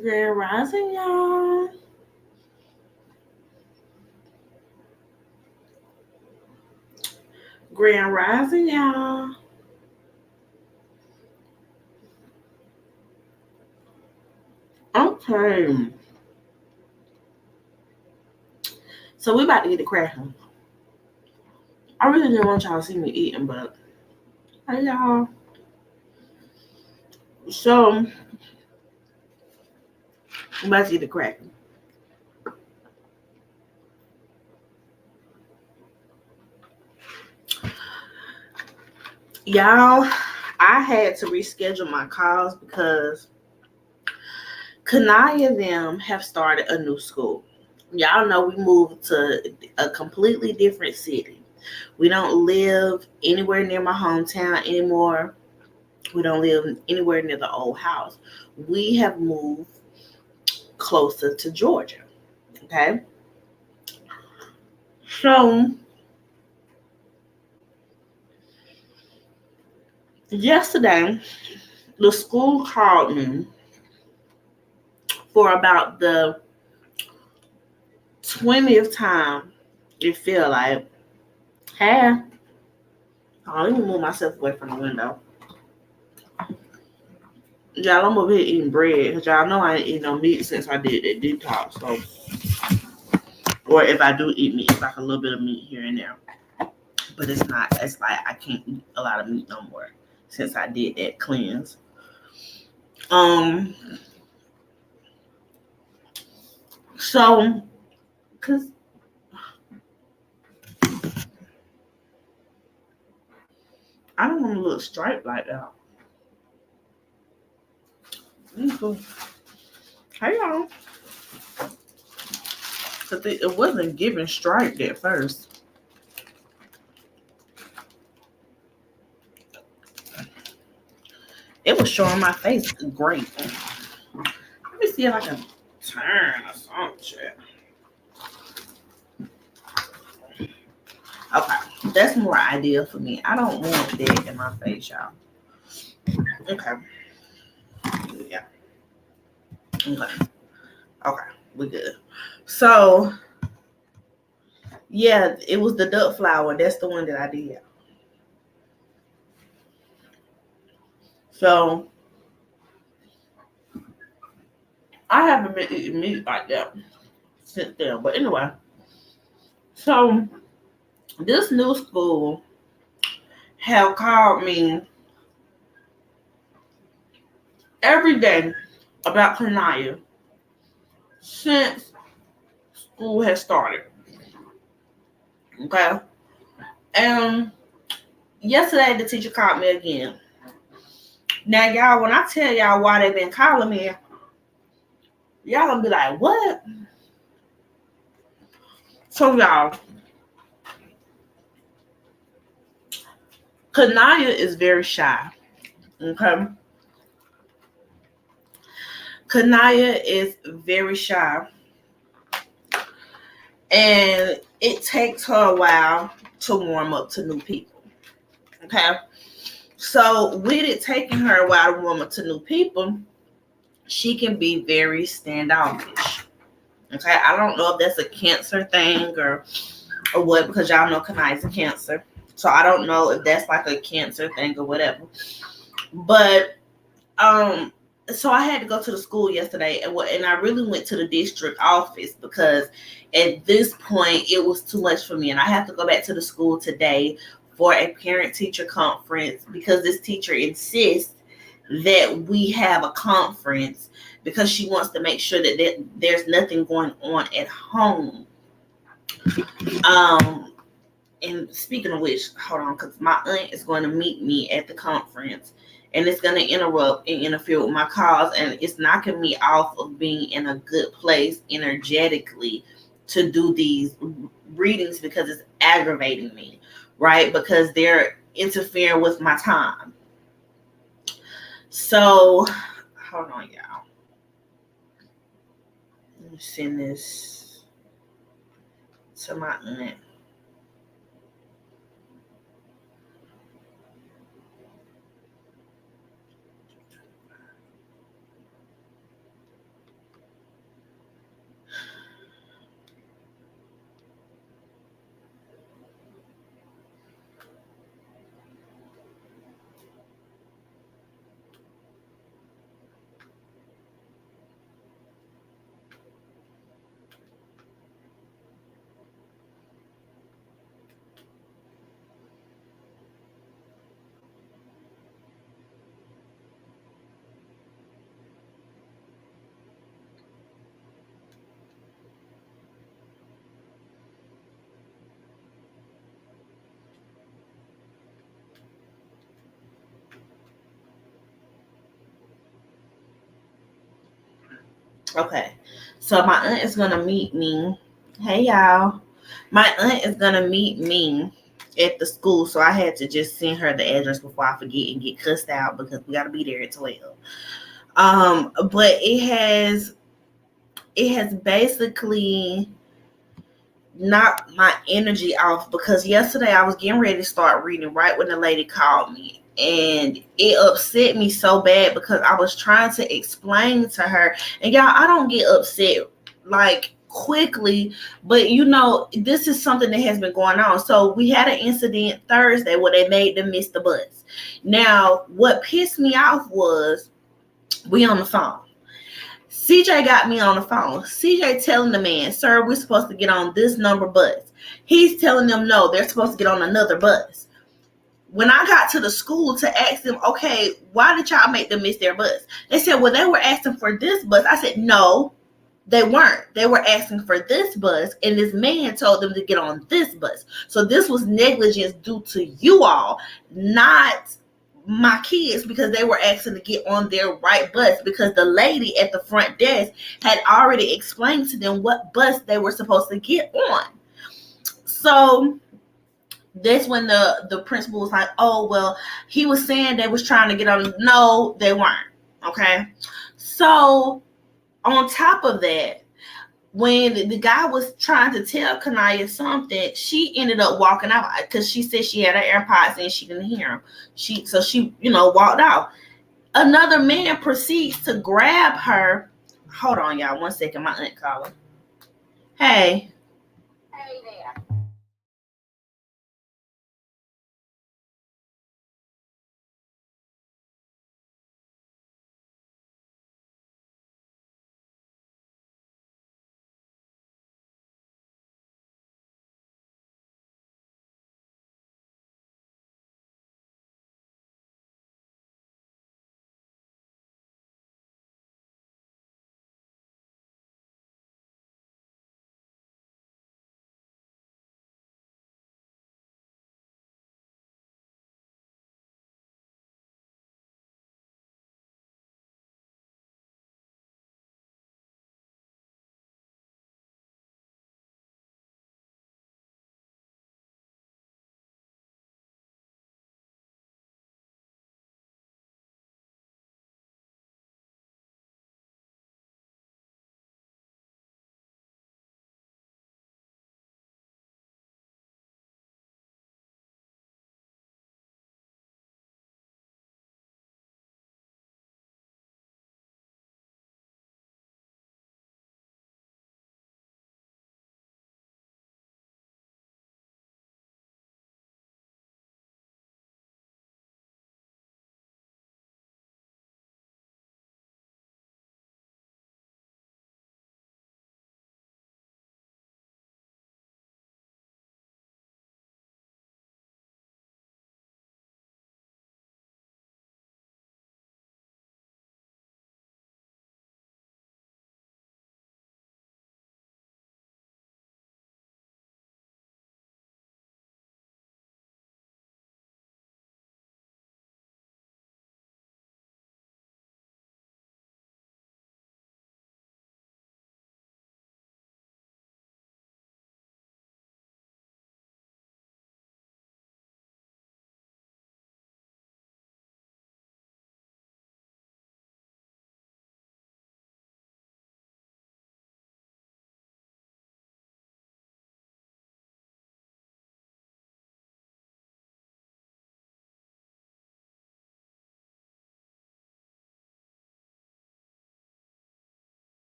Grand Rising, y'all. Grand Rising, y'all. Okay. So we about to get the cracking. I really didn't want y'all to see me eating, but hey, y'all. So we about to get the cracking. Y'all, I had to reschedule my calls because Kanaya them have started a new school. Y'all know we moved to a completely different city. We don't live anywhere near my hometown anymore. We don't live anywhere near the old house. We have moved closer to Georgia. Okay. So yesterday, the school called me for about the 20th time. It feel like, hey, let me move myself away from the window. Y'all, I'm over here eating bread because y'all know I ain't eating no meat since I did that detox. So, or if I do eat meat, it's like a little bit of meat here and there. But it's not. It's like I can't eat a lot of meat no more since I did that cleanse. Um. So, cause I don't want to look striped like that. Mm-hmm. Hey y'all, cause it wasn't giving striped at first. It was showing my face great. Let me see if I can turn or something. Okay, that's more ideal for me. I don't want that in my face, y'all. Okay, yeah. Okay, okay, we good. So yeah, it was the duck flower. That's the one that I did. So I haven't been eating meat like that since then. But anyway, so this new school have called me every day about Kanaya since school has started. Okay. And yesterday the teacher called me again. Now y'all, when I tell y'all why they been calling me, y'all gonna be like, what? So y'all, Kanaya is very shy. Okay. Kanaya is very shy. And it takes her a while to warm up to new people. Okay. So with it taking her a while to warm up to new people, she can be very standoffish. Okay. I don't know if that's a cancer thing or what, because y'all know Kanai's a cancer. So I don't know if that's like a cancer thing or whatever. But um so I had to go to the school yesterday and I really went to the district office because at this point it was too much for me and I have to go back to the school today for a parent teacher conference because this teacher insists that we have a conference because she wants to make sure that there's nothing going on at home. Um, and speaking of which, hold on, because my aunt is going to meet me at the conference and it's going to interrupt and interfere with my calls and it's knocking me off of being in a good place energetically to do these readings because it's aggravating me, right? Because they're interfering with my time. So, hold on, y'all. Let me send this to my aunt. Okay. So my aunt is gonna meet me. Hey y'all. My aunt is gonna meet me at the school, so I had to just send her the address before I forget and get cussed out because we gotta be there at 12. But it has basically knocked my energy off because yesterday I was getting ready to start reading right when the lady called me. And it upset me so bad because I was trying to explain to her. And y'all, I don't get upset like quickly, but this is something that has been going on. So we had an incident Thursday where they made them miss the bus. Now, what pissed me off was we on the phone. CJ got me on the phone. CJ telling the man, sir, we're supposed to get on this number bus. He's telling them no, they're supposed to get on another bus. When I got to the school to ask them, okay, why did y'all make them miss their bus? They said, well, they were asking for this bus. I said, no, they weren't. They were asking for this bus, and this man told them to get on this bus. So this was negligence due to you all, not my kids, because they were asking to get on their right bus because the lady at the front desk had already explained to them what bus they were supposed to get on. So that's when the principal was like, oh, well, he was saying they was trying to get on. No, they weren't. Okay. So on top of that, when the guy was trying to tell Kanaya something, she ended up walking out because she said she had her AirPods and she didn't hear him. She walked out. Another man proceeds to grab her. Hold on, y'all. 1 second. My aunt calling. Hey. Hey there.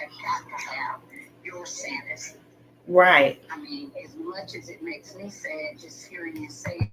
have got to have your sanity. Right. I mean, as much as it makes me sad just hearing you say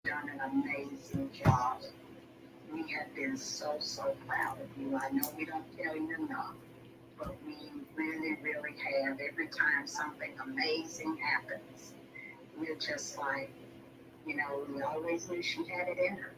done an amazing job. We have been so, so proud of you. I know we don't tell you enough, but we really, really have. Every time something amazing happens, we're just like, we always knew she had it in her.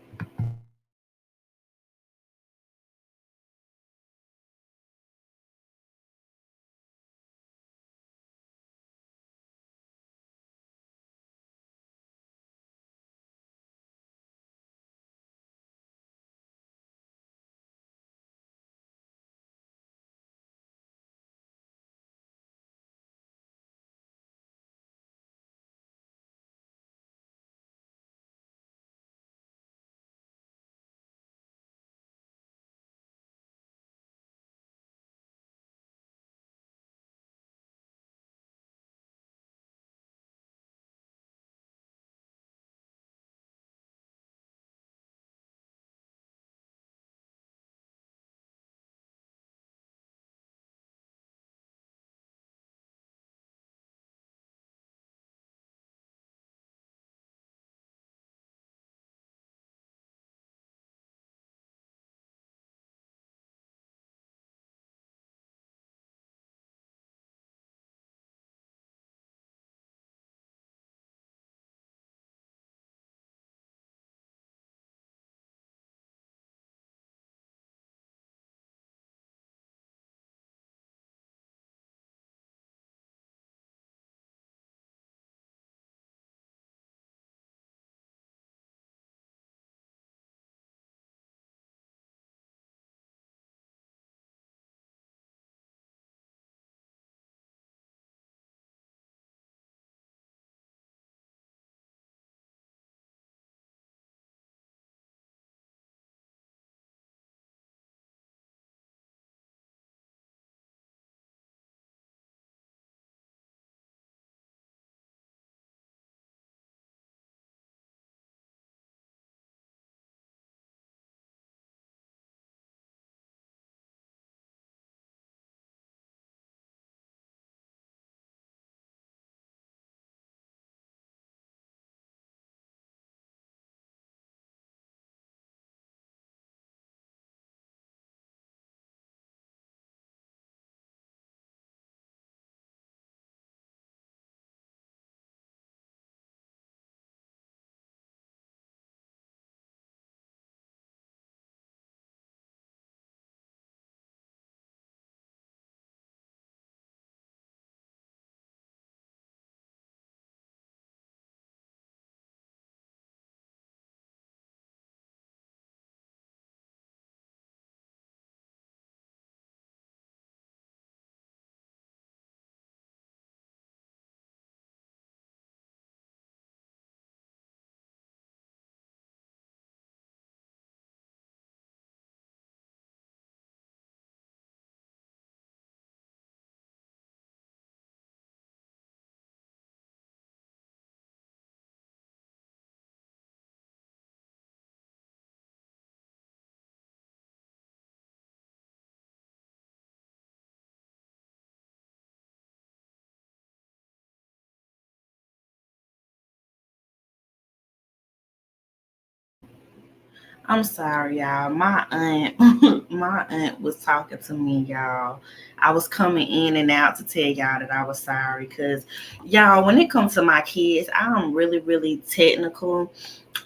I'm sorry, y'all. My aunt, my aunt was talking to me, y'all. I was coming in and out to tell y'all that I was sorry, cause y'all, when it comes to my kids, I'm really, really technical.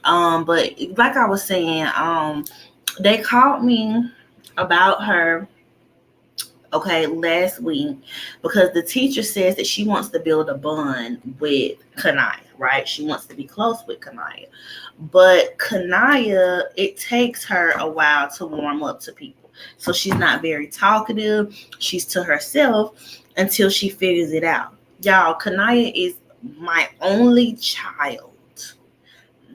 But like I was saying, they called me about her, okay, last week, because the teacher says that she wants to build a bond with Kanaya, right? She wants to be close with Kanaya. But Kanaya, it takes her a while to warm up to people. So she's not very talkative. She's to herself until she figures it out. Y'all, Kanaya is my only child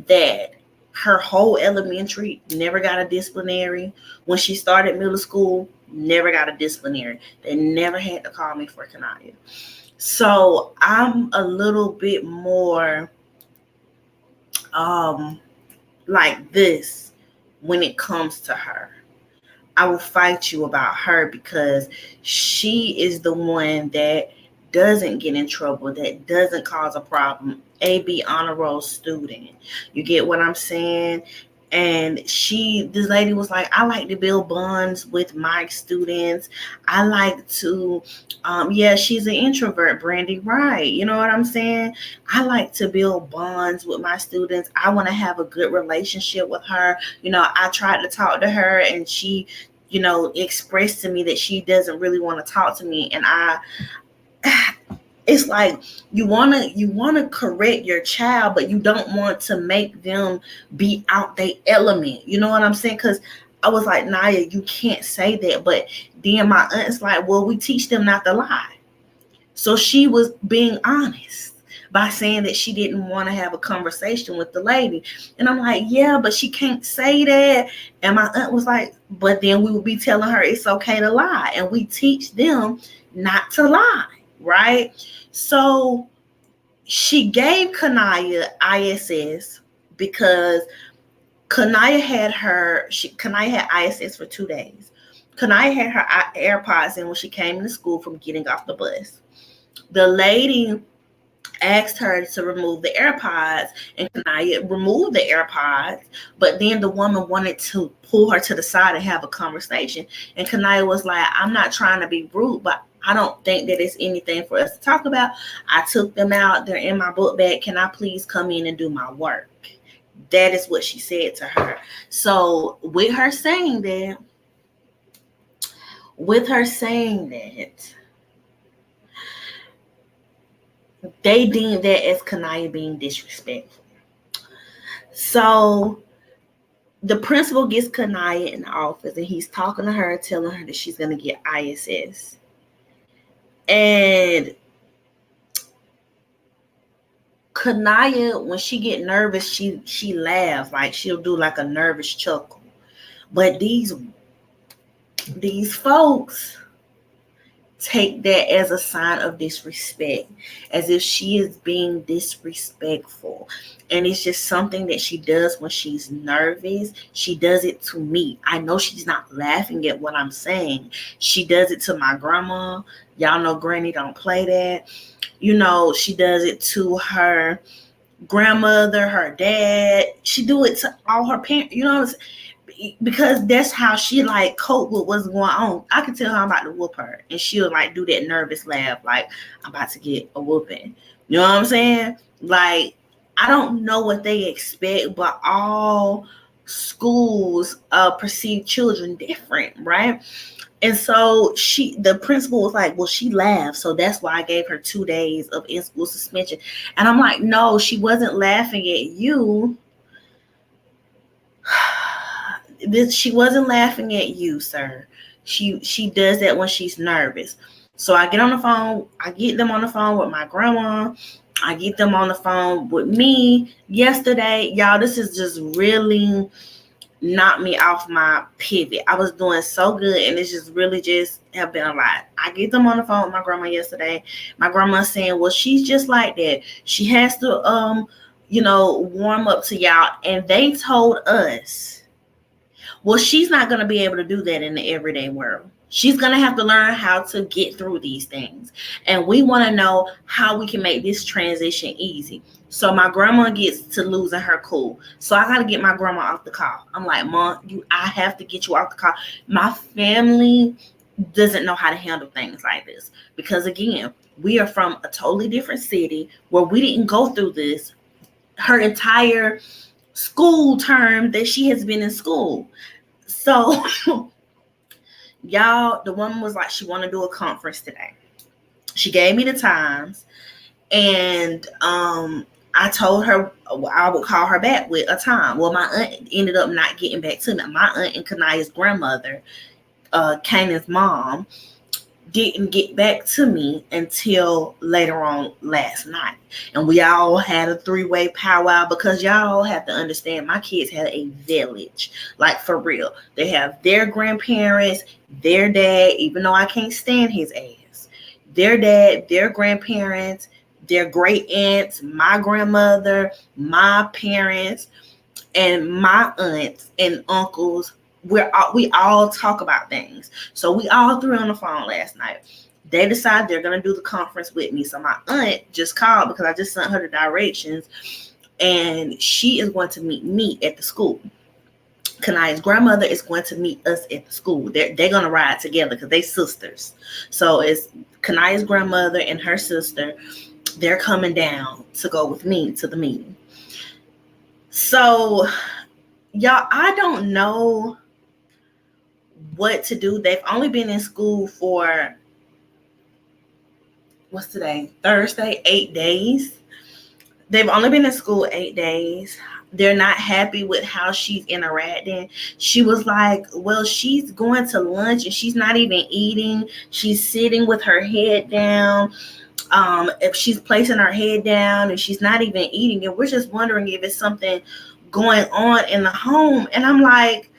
that her whole elementary never got a disciplinary. When she started middle school, never got a disciplinary. They never had to call me for Kanaya. So I'm a little bit more um like this when it comes to her. I will fight you about her because she is the one that doesn't get in trouble, that doesn't cause a problem. AB honor roll student. You get what I'm saying? And this lady was like, I like to build bonds with my students. I like to, yeah, she's an introvert, Brandy, right? You know what I'm saying? I like to build bonds with my students. I want to have a good relationship with her. I tried to talk to her and she expressed to me that she doesn't really want to talk to me. And it's like you want to correct your child, but you don't want to make them be out their element. You know what I'm saying? Because I was like, Naya, you can't say that. But then my aunt's like, well, we teach them not to lie. So she was being honest by saying that she didn't want to have a conversation with the lady. And I'm like, yeah, but she can't say that. And my aunt was like, but then we would be telling her it's okay to lie. And we teach them not to lie, right? So she gave Kanaya ISS because Kanaya had ISS for 2 days. Kanaya had her AirPods in when she came into school from getting off the bus. The lady asked her to remove the AirPods, and Kanaya removed the AirPods, but then the woman wanted to pull her to the side and have a conversation. And Kanaya was like, I'm not trying to be rude, but I don't think that it's anything for us to talk about. I took them out. They're in my book bag. Can I please come in and do my work? That is what she said to her. So with her saying that, they deemed that as Kanaya being disrespectful. So the principal gets Kanaya in the office and he's talking to her, telling her that she's going to get ISS. And Kanaya, when she get nervous, she laughs, like she'll do like a nervous chuckle. But these folks take that as a sign of disrespect, as if she is being disrespectful. And it's just something that she does when she's nervous. She does it to me. I know she's not laughing at what I'm saying. She does it to my grandma. Y'all know Granny don't play that. She does it to her grandmother, her dad. She do it to all her parents. Because that's how she like cope with what's going on. I can tell her I'm about to whoop her, and she'll like do that nervous laugh, like I'm about to get a whooping. You know what I'm saying? Like, I don't know what they expect, but all schools perceive children different, right? And so the principal was like, well, she laughed, so that's why I gave her 2 days of in-school suspension. And I'm like, no, she wasn't laughing at you. She wasn't laughing at you, sir. She does that when she's nervous. So I get on the phone. I get them on the phone with my grandma. I get them on the phone with me yesterday. Y'all, this is just really knocked me off my pivot. I was doing so good, and it's just really just have been a lot. I get them on the phone with my grandma yesterday. My grandma saying, well, she's just like that. She has to warm up to y'all. And they told us, well, she's not going to be able to do that in the everyday world. She's going to have to learn how to get through these things. And we want to know how we can make this transition easy. So my grandma gets to losing her cool. So I got to get my grandma off the call. I'm like, Mom, I have to get you off the call. My family doesn't know how to handle things like this. Because again, we are from a totally different city where we didn't go through this her entire school term that she has been in school. So y'all, the woman was like, she want to do a conference today. She gave me the times, and I told her I would call her back with a time. Well, my aunt ended up not getting back to me. My aunt and Kanaya's grandmother, Kanan's mom, didn't get back to me until later on last night. And we all had a 3-way powwow, because y'all have to understand, my kids had a village, like for real. They have their grandparents, their dad, even though I can't stand his ass, their dad, their grandparents, their great aunts, my grandmother, my parents, and my aunts and uncles. We all talk about things. So we all three on the phone last night. They decided they're going to do the conference with me. So my aunt just called because I just sent her the directions, and she is going to meet me at the school. Kanaya's grandmother is going to meet us at the school. They're going to ride together because they sisters. So it's Kanaya's grandmother and her sister. They're coming down to go with me to the meeting. So y'all, I don't know what to do. They've only been in school for, what's today? Thursday, 8 days. They've only been in school 8 days. They're not happy with how she's interacting. She was like, well, she's going to lunch and she's not even eating. She's sitting with her head down. If she's placing her head down and she's not even eating, and we're just wondering if it's something going on in the home. And I'm like,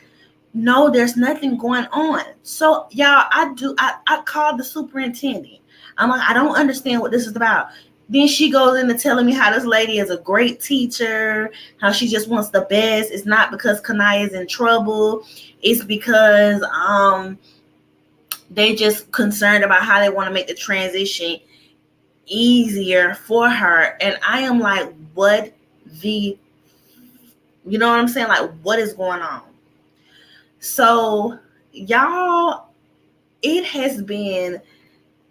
no, there's nothing going on. So y'all, I called the superintendent. I'm like, I don't understand what this is about. Then she goes into telling me how this lady is a great teacher, how she just wants the best. It's not because Kanaya is in trouble. It's because they just concerned about how they want to make the transition easier for her. And I am like, you know what I'm saying? Like, what is going on? So y'all, it has been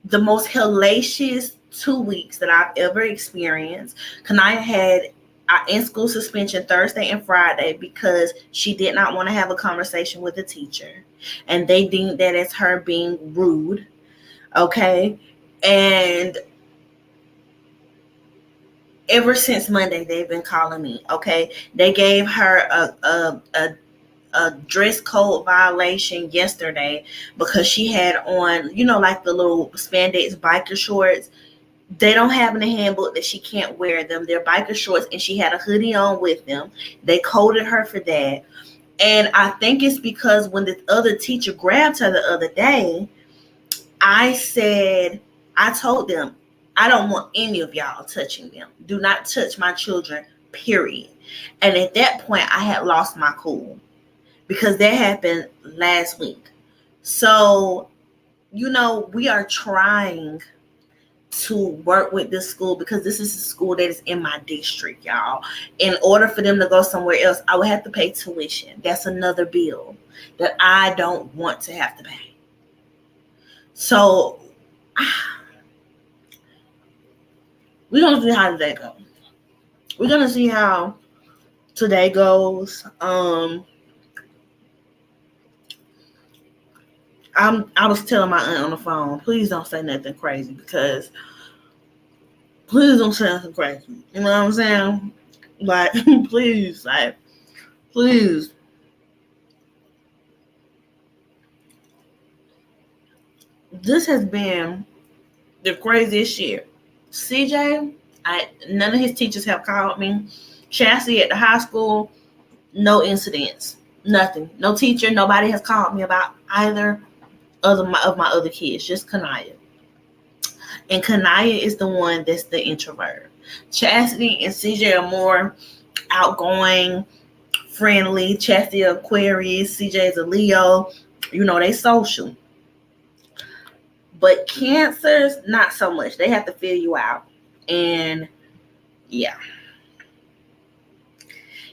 the most hellacious 2 weeks that I've ever experienced. Kanaya had our in-school suspension Thursday and Friday because she did not want to have a conversation with the teacher. And they deemed that as her being rude. Okay. And ever since Monday, they've been calling me. Okay. They gave her a dress code violation yesterday because she had on, like the little spandex biker shorts. They don't have in the handbook that she can't wear them. They're biker shorts, and she had a hoodie on with them. They coded her for that. And I think it's because when the other teacher grabbed her the other day, I told them, I don't want any of y'all touching them. Do not touch my children, period. And at that point, I had lost my cool because that happened last week. So, we are trying to work with this school because this is a school that is in my district, y'all. In order for them to go somewhere else, I would have to pay tuition. That's another bill that I don't want to have to pay. So we're going to see how today goes. We're going to see how today goes. I was telling my aunt on the phone, please don't say nothing crazy, because please don't say nothing crazy. You know what I'm saying? Like, please. This has been the craziest year. CJ, none of his teachers have called me. Chassie at the high school, no incidents. Nothing. No teacher, nobody has called me about either of my other kids, just Kanaya. And Kanaya is the one that's the introvert. Chastity and CJ are more outgoing, friendly. Chastity Aquarius, CJ is a Leo. They social. But cancers, not so much. They have to fill you out. And yeah.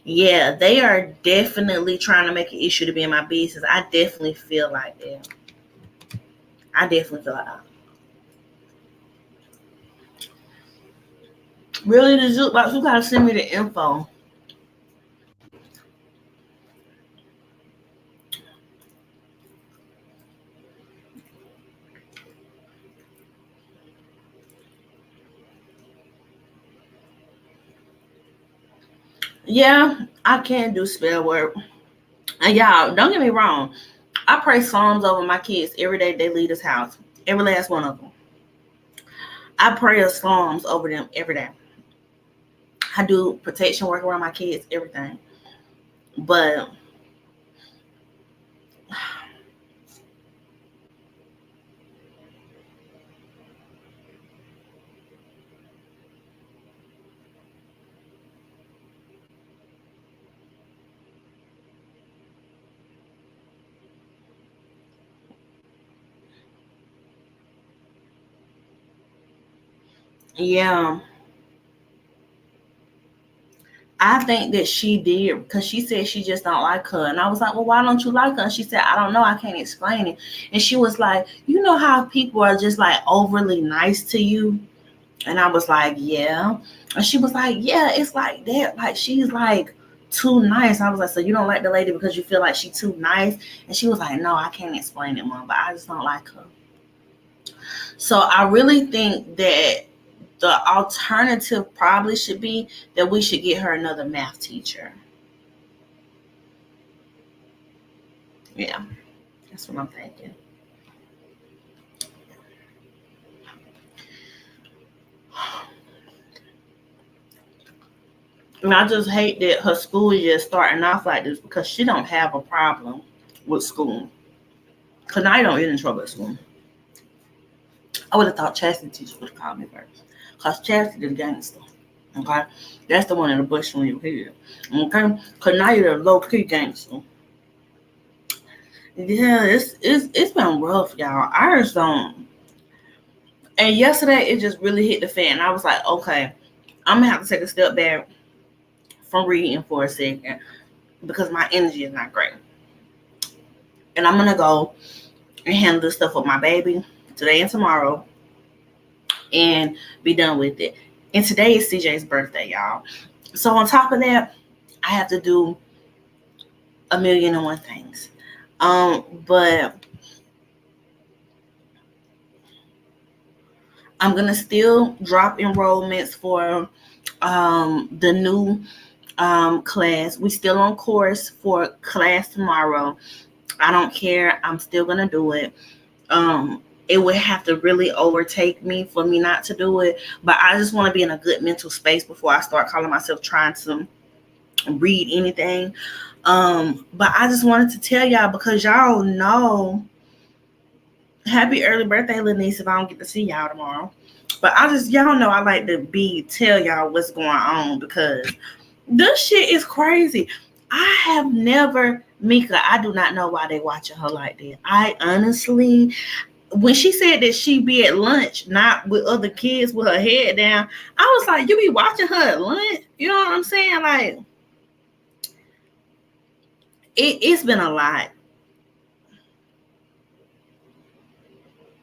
Yeah, they are definitely trying to make an issue to be in my business. I definitely feel like that. I definitely feel like that. Really, the jukebox, you gotta send me the info. Yeah, I can do spell work. And y'all, don't get me wrong. I pray Psalms over my kids every day they leave this house. Every last one of them. I pray a Psalms over them every day. I do protection work around my kids, everything. But yeah, I think that she did because she said she just don't like her. And I was like, well, why don't you like her? And she said, I don't know. I can't explain it. And she was like, you know how people are just like overly nice to you? And I was like, yeah. And she was like, yeah, it's like that. Like, she's like too nice. I was like, so you don't like the lady because you feel like she's too nice? And she was like, no, I can't explain it, Mom, but I just don't like her. So I really think that the alternative probably should be that we should get her another math teacher. Yeah, that's what I'm thinking. And I just hate that her school is just starting off like this because she don't have a problem with school. Cause I don't get in trouble at school. I would have thought Chastity teacher would have called me first. Cause Chastity the gangster. Okay? That's the one in the bush when you hear. Okay? Cause now you're a low key gangster. Yeah, it's been rough, y'all. I just don't. And yesterday it just really hit the fan. I was like, okay, I'm gonna have to take a step back from reading for a second because my energy is not great. And I'm gonna go and handle this stuff with my baby today and tomorrow and be done with it. And today is CJ's birthday, y'all. So on top of that, I have to do a million and one things. But I'm gonna still drop enrollments for the new class. We still on course for class tomorrow. I don't care. I'm still gonna do it. It would have to really overtake me for me not to do it. But I just want to be in a good mental space before I start calling myself trying to read anything. But I just wanted to tell y'all because y'all know. Happy early birthday, Lanice, if I don't get to see y'all tomorrow. But y'all know I like to tell y'all what's going on because this shit is crazy. I have never, Mika, I do not know why they watching her like that. I honestly, when she said that she be at lunch, not with other kids with her head down, I was like, you be watching her at lunch? You know what I'm saying? Like, it's been a lot.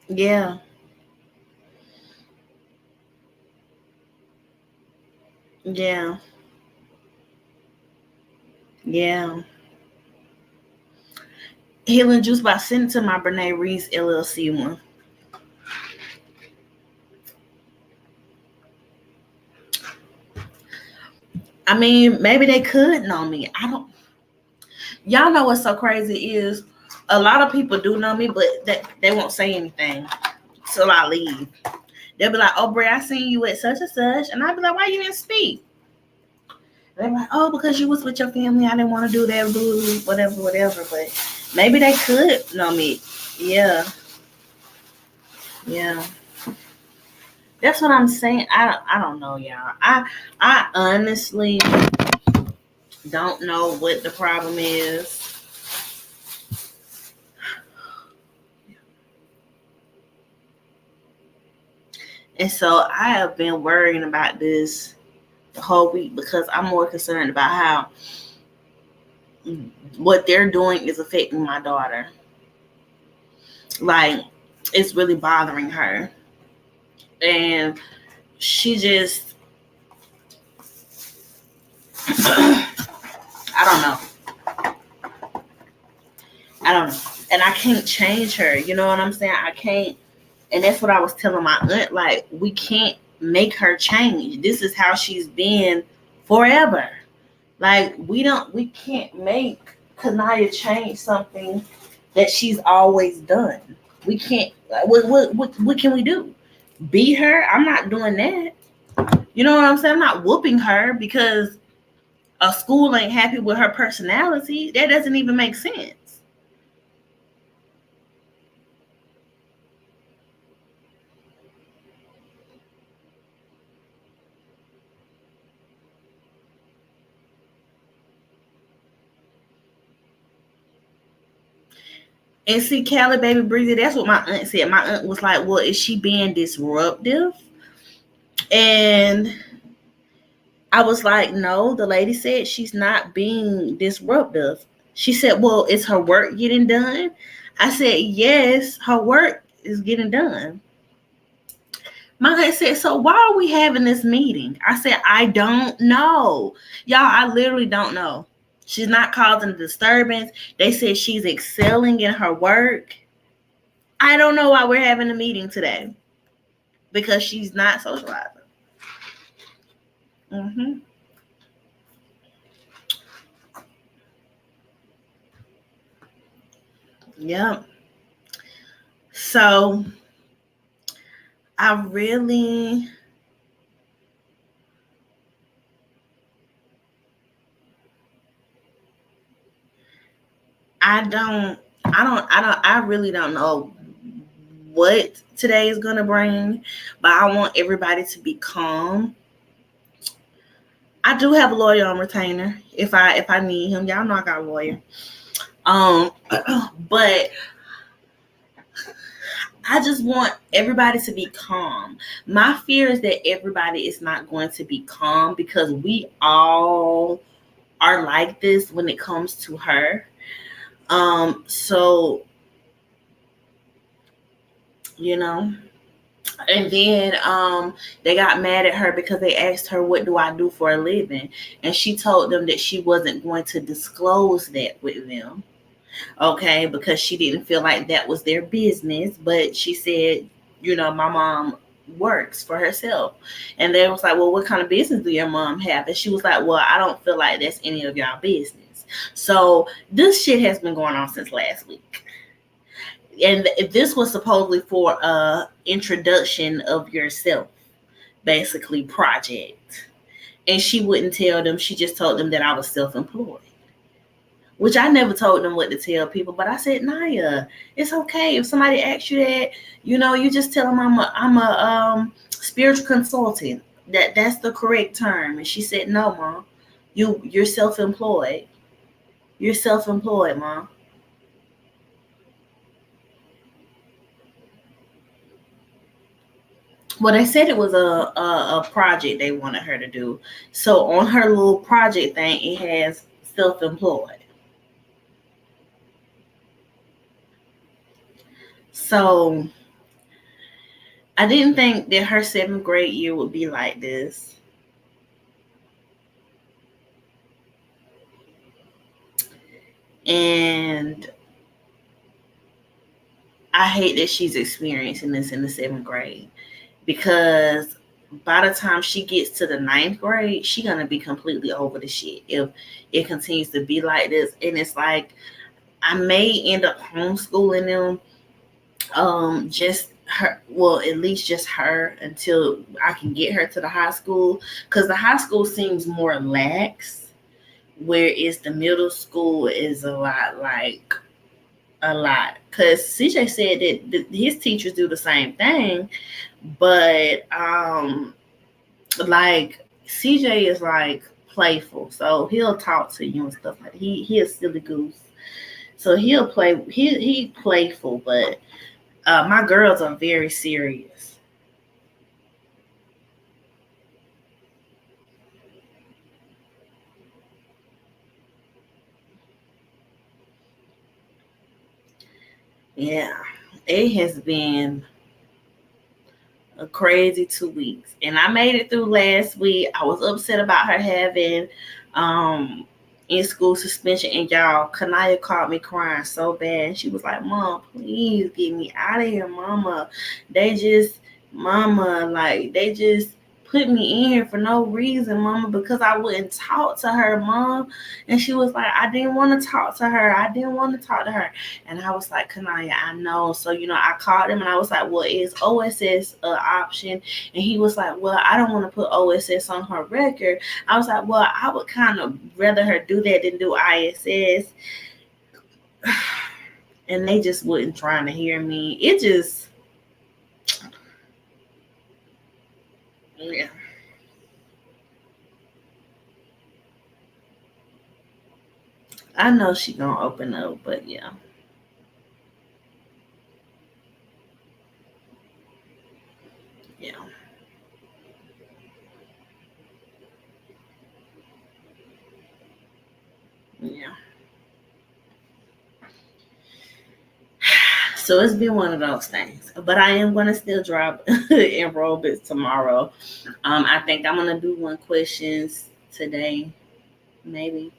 Yeah. Yeah. Yeah. Healing Juice by sending to my Brene Reese LLC one. I mean, maybe they could know me. I don't. Y'all know what's so crazy is a lot of people do know me, but they won't say anything till I leave. They'll be like, "Oh, Bray, I seen you at such and such," and I'll be like, "Why you didn't speak?" They're like, "Oh, because you was with your family. I didn't want to do that, whatever, whatever." But maybe they could know me. Yeah, yeah. That's what I'm saying. I don't know, y'all. I honestly don't know what the problem is. And so I have been worrying about this the whole week because I'm more concerned about how what they're doing is affecting my daughter. Like, it's really bothering her. And she just, I don't know. I don't know. And I can't change her. You know what I'm saying? I can't. And that's what I was telling my aunt. Like, we can't make her change. This is how she's been forever. Like, we can't make Kanaya change something that she's always done. We can't. What can we do? Beat her? I'm not doing that. You know what I'm saying? I'm not whooping her because a school ain't happy with her personality. That doesn't even make sense. And see, Callie, baby, Breezy, that's what my aunt said. My aunt was like, well, is she being disruptive? And I was like, no, the lady said she's not being disruptive. She said, well, is her work getting done? I said, yes, her work is getting done. My aunt said, so why are we having this meeting? I said, I don't know. Y'all, I literally don't know. She's not causing a disturbance. They said she's excelling in her work. I don't know why we're having a meeting today because she's not socializing. Mm-hmm. Yep. So I really, I really don't know what today is gonna bring, but I want everybody to be calm. I do have a lawyer on retainer if I need him. Y'all know I got a lawyer. Um, but I just want everybody to be calm. My fear is that everybody is not going to be calm because we all are like this when it comes to her. So you know, and then they got mad at her because they asked her, what do I do for a living? And she told them that she wasn't going to disclose that with them. Okay, because she didn't feel like that was their business. But she said, my mom works for herself. And they was like, well, what kind of business do your mom have? And she was like, well, I don't feel like that's any of y'all business. So this shit has been going on since last week. And this was supposedly for a introduction of yourself, basically, project. And she wouldn't tell them. She just told them that I was self-employed, which I never told them what to tell people. But I said, Naya, it's okay if somebody asks you that. You just tell them I'm a spiritual consultant. That's the correct term. And she said, no, Mom, you're self-employed. You're self-employed, Mom. Well, they said it was a project they wanted her to do. So on her little project thing, it has self-employed. So I didn't think that her 7th grade year would be like this. And I hate that she's experiencing this in the 7th grade because by the time she gets to the 9th grade, she's gonna be completely over the shit if it continues to be like this. And it's like I may end up homeschooling them, just her, well, at least just her until I can get her to the high school, because the high school seems more lax, whereas the middle school is a lot. Because CJ said that his teachers do the same thing, but like CJ is like playful, so he'll talk to you and stuff like that. He a silly goose, so he'll play. He playful, but my girls are very serious. Yeah, it has been a crazy 2 weeks. And I made it through last week. I was upset about her having um in school suspension, and y'all, Kanaya called me crying so bad. She was like, Mom, please get me out of here, Mama. They just Mama, like they just put me in here for no reason, Mama, because I wouldn't talk to her, Mom. And she was like, I didn't want to talk to her. I didn't want to talk to her. And I was like, Kanaya, I know. So, I called him and I was like, well, is OSS an option? And he was like, well, I don't want to put OSS on her record. I was like, well, I would kind of rather her do that than do ISS. And they just wasn't trying to hear me. It just, yeah. I know she gonna open up, but yeah. Yeah. Yeah. So it's been one of those things. But I am gonna still drop enrollments tomorrow. I think I'm gonna do one questions today, maybe.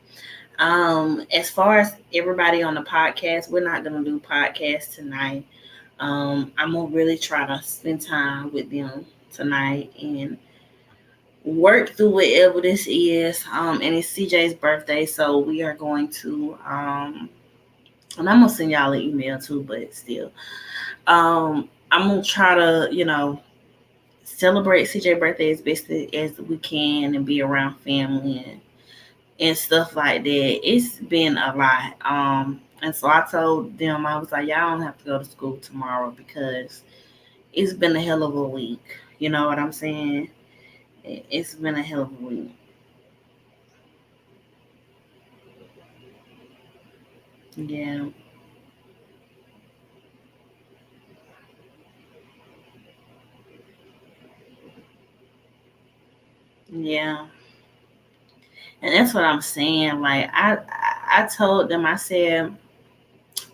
As far as everybody on the podcast, we're not gonna do podcasts tonight. I'm gonna really try to spend time with them tonight and work through whatever this is. And it's CJ's birthday, so we are going to and I'm gonna send y'all an email too, but still. I'm gonna try to, celebrate CJ's birthday as best as we can and be around family and stuff like that. It's been a lot. And so I told them, I was like, y'all don't have to go to school tomorrow because it's been a hell of a week. You know what I'm saying? It's been a hell of a week. Yeah. Yeah. And that's what I'm saying. Like I told them,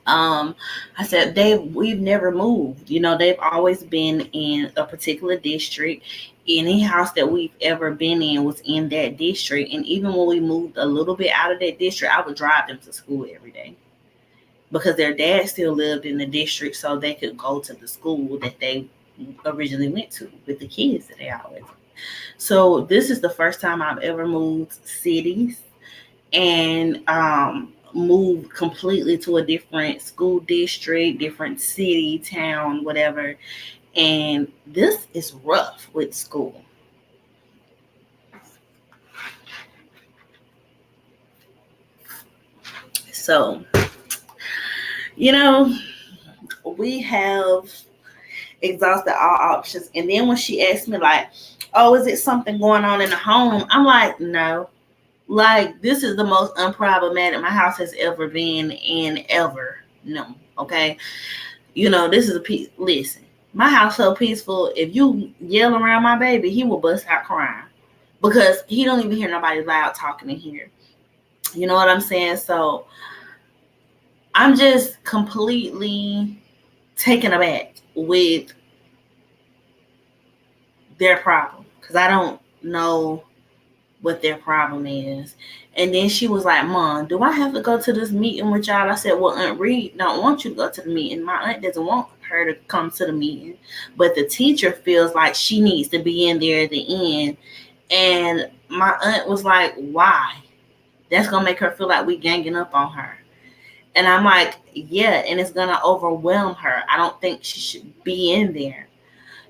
um, I said we've never moved. They've always been in a particular district. Any house that we've ever been in was in that district. And even when we moved a little bit out of that district, I would drive them to school every day because their dad still lived in the district, so they could go to the school that they originally went to with the kids that they always. So this is the first time I've ever moved cities and moved completely to a different school district, different city, town, whatever. And this is rough with school. So, you know, we have exhausted all options. And then when she asked me, like, oh, is it something going on in the home? I'm like, no. Like, this is the most unproblematic my house has ever been in ever. No. Okay. This is a piece. Listen, my house so peaceful. If you yell around my baby, he will bust out crying because he don't even hear nobody loud talking in here. You know what I'm saying? So I'm just completely taken aback with their problem because I don't know what their problem is. And then she was like, Mom, do I have to go to this meeting with y'all? I said, well, Aunt Reed don't want you to go to the meeting. My aunt doesn't want her to come to the meeting. But the teacher feels like she needs to be in there at the end. And my aunt was like, why? That's going to make her feel like we ganging up on her. And I'm like, yeah, and it's going to overwhelm her. I don't think she should be in there.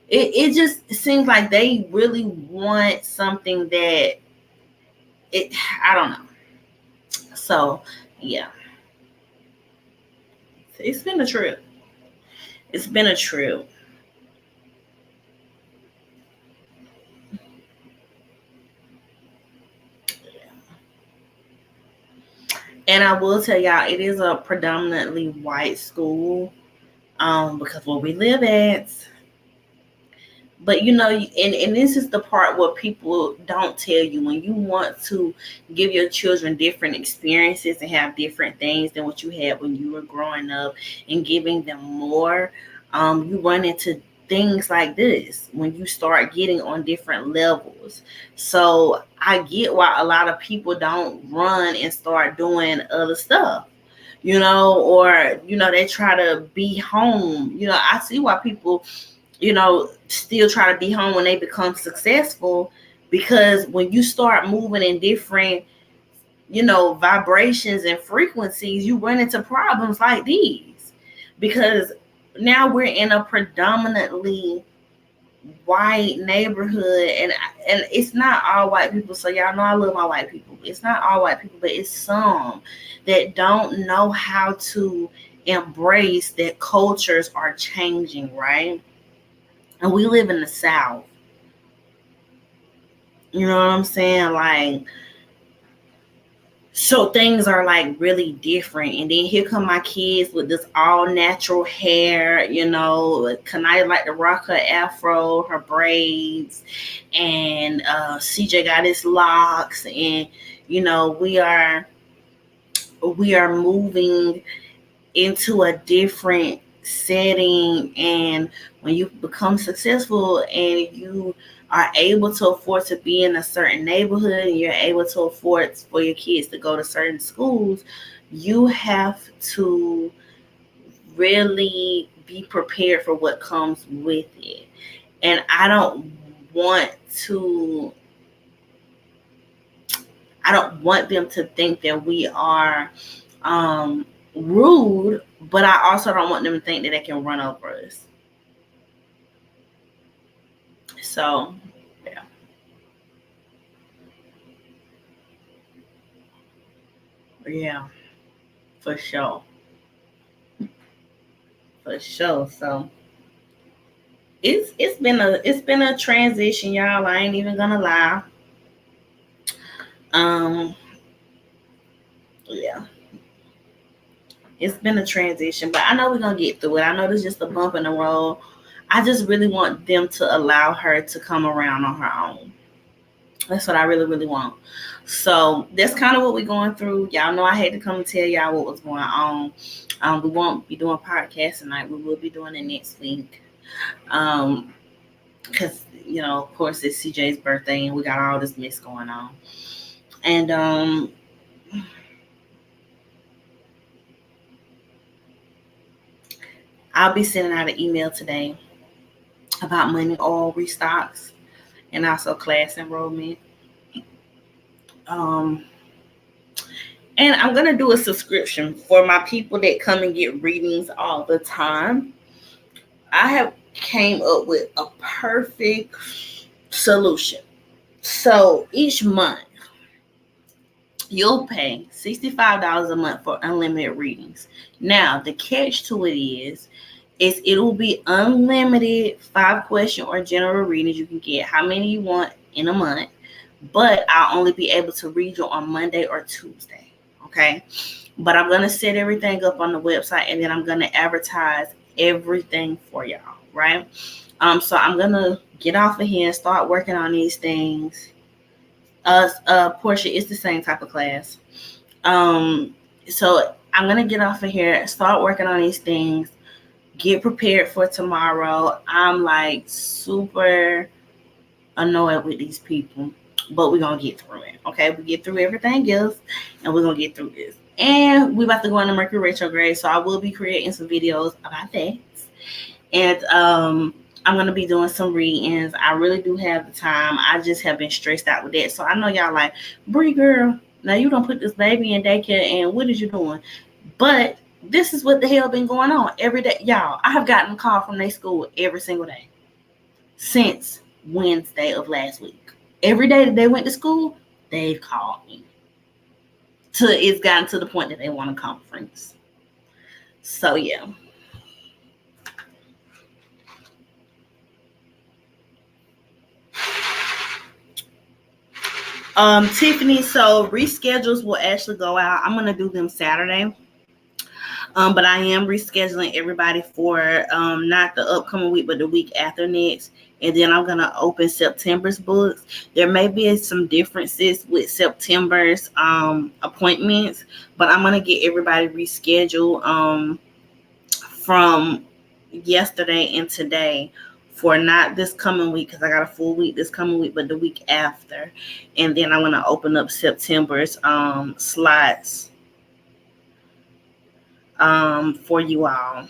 It just seems like they really want something that I don't know. So yeah, it's been a trip. It's been a trip. And I will tell y'all, it is a predominantly white school. Because where we live at, But and this is the part where people don't tell you, when you want to give your children different experiences and have different things than what you had when you were growing up, and giving them more, you run into things like this when you start getting on different levels. So I get why a lot of people don't run and start doing other stuff, or they try to be home. I see why people still try to be home when they become successful, because when you start moving in different vibrations and frequencies, you run into problems like these, because now we're in a predominantly white neighborhood, and it's not all white people. So y'all know I love my white people. It's not all white people, but it's some that don't know how to embrace that cultures are changing, right? And we live in the South. You know what I'm saying? Like, so things are like really different. And then here come my kids with this all natural hair, Kanaya like to rock her afro, her braids, and CJ got his locks, and we are moving into a different setting. And when you become successful and you are able to afford to be in a certain neighborhood, and you're able to afford for your kids to go to certain schools, you have to really be prepared for what comes with it. And I don't want them to think that we are rude, but I also don't want them to think that they can run over us. So, yeah. Yeah, for sure. For sure. So it's been a transition, y'all. I ain't even gonna lie. Um, yeah. It's been a transition, but I know we're gonna get through it. I know there's just a bump in the road. I just really want them to allow her to come around on her own. That's what I really, really want. So that's kind of what we're going through. Y'all know I had to come and tell y'all what was going on. We won't be doing podcast tonight. We will be doing it next week. Because of course, it's CJ's birthday and we got all this mess going on. And I'll be sending out an email today about money oil restocks and also class enrollment. And I'm gonna do a subscription for my people that come and get readings all the time. I have came up with a perfect solution. So each month you'll pay $65 a month for unlimited readings. Now the catch to it is it will be unlimited 5-question or general readings. You can get how many you want in a month, but I'll only be able to read you on Monday or Tuesday. Okay. But I'm going to set everything up on the website, and then I'm going to advertise everything for y'all. Right. So I'm going to get off of here and start working on these things. Portia is the same type of class. So I'm going to get off of here, start working on these things, get prepared for tomorrow. I'm like super annoyed with these people, but we're going to get through it. Okay. We get through everything else and we're going to get through this. And we're about to go into Mercury retrograde. So I will be creating some videos about that. And, I'm going to be doing some readings. I really do have the time. I just have been stressed out with that. So I know y'all like, Bree girl, now you don't put this baby in daycare and what is you doing? But this is what the hell been going on every day. Y'all, I have gotten a call from their school every single day since Wednesday of last week. Every day that they went to school, they've called me. It's gotten to the point that they want a conference. So yeah. Tiffany, so reschedules will actually go out. I'm gonna do them Saturday. But I am rescheduling everybody for not the upcoming week, but the week after next. and then I'm gonna open September's books. There may be some differences with September's appointments, but I'm gonna get everybody rescheduled from yesterday and today for not this coming week because I got a full week this coming week, but the week after, and then I'm gonna open up September's slots for you all.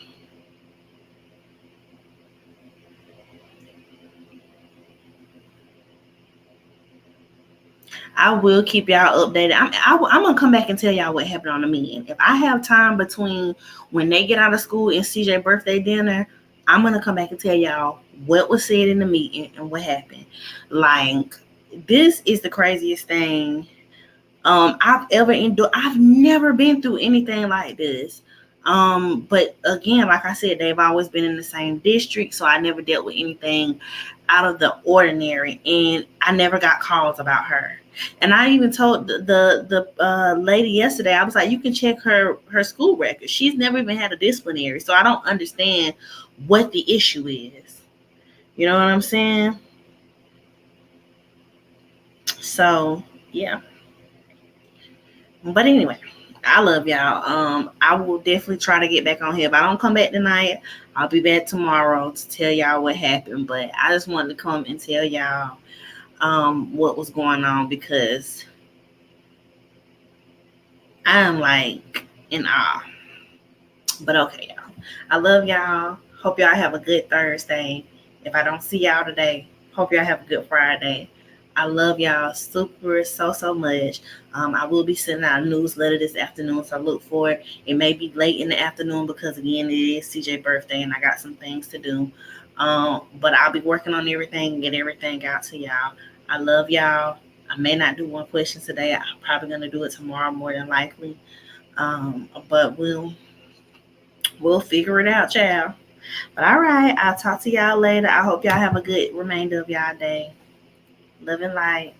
I will keep y'all updated. I'm gonna come back and tell y'all what happened on the meeting. If I have time between when they get out of school and CJ birthday dinner, I'm gonna come back and tell y'all what was said in the meeting and what happened. Like, this is the craziest thing I've ever endured. I've never been through anything like this. But again, like I said, they've always been in the same district, so I never dealt with anything out of the ordinary, and I never got calls about her. And I even told the lady yesterday, I was like, you can check her school record. She's never even had a disciplinary, so I don't understand what the issue is. You know what I'm saying? So yeah. But anyway, I love y'all. I will definitely try to get back on here. If I don't come back tonight, I'll be back tomorrow to tell y'all what happened. But I just wanted to come and tell y'all what was going on because I'm like in awe. But okay, y'all. I love y'all. Hope y'all have a good Thursday. If I don't see y'all today, hope y'all have a good Friday. I love y'all super so much. I will be sending out a newsletter this afternoon, so look for it. It may be late in the afternoon because again it is CJ's birthday and I got some things to do. But I'll be working on everything and get everything out to y'all. I love y'all. I may not do one question today. I'm probably gonna do it tomorrow more than likely. But we'll figure it out, child. But all right, I'll talk to y'all later. I hope y'all have a good remainder of y'all day. Love and light.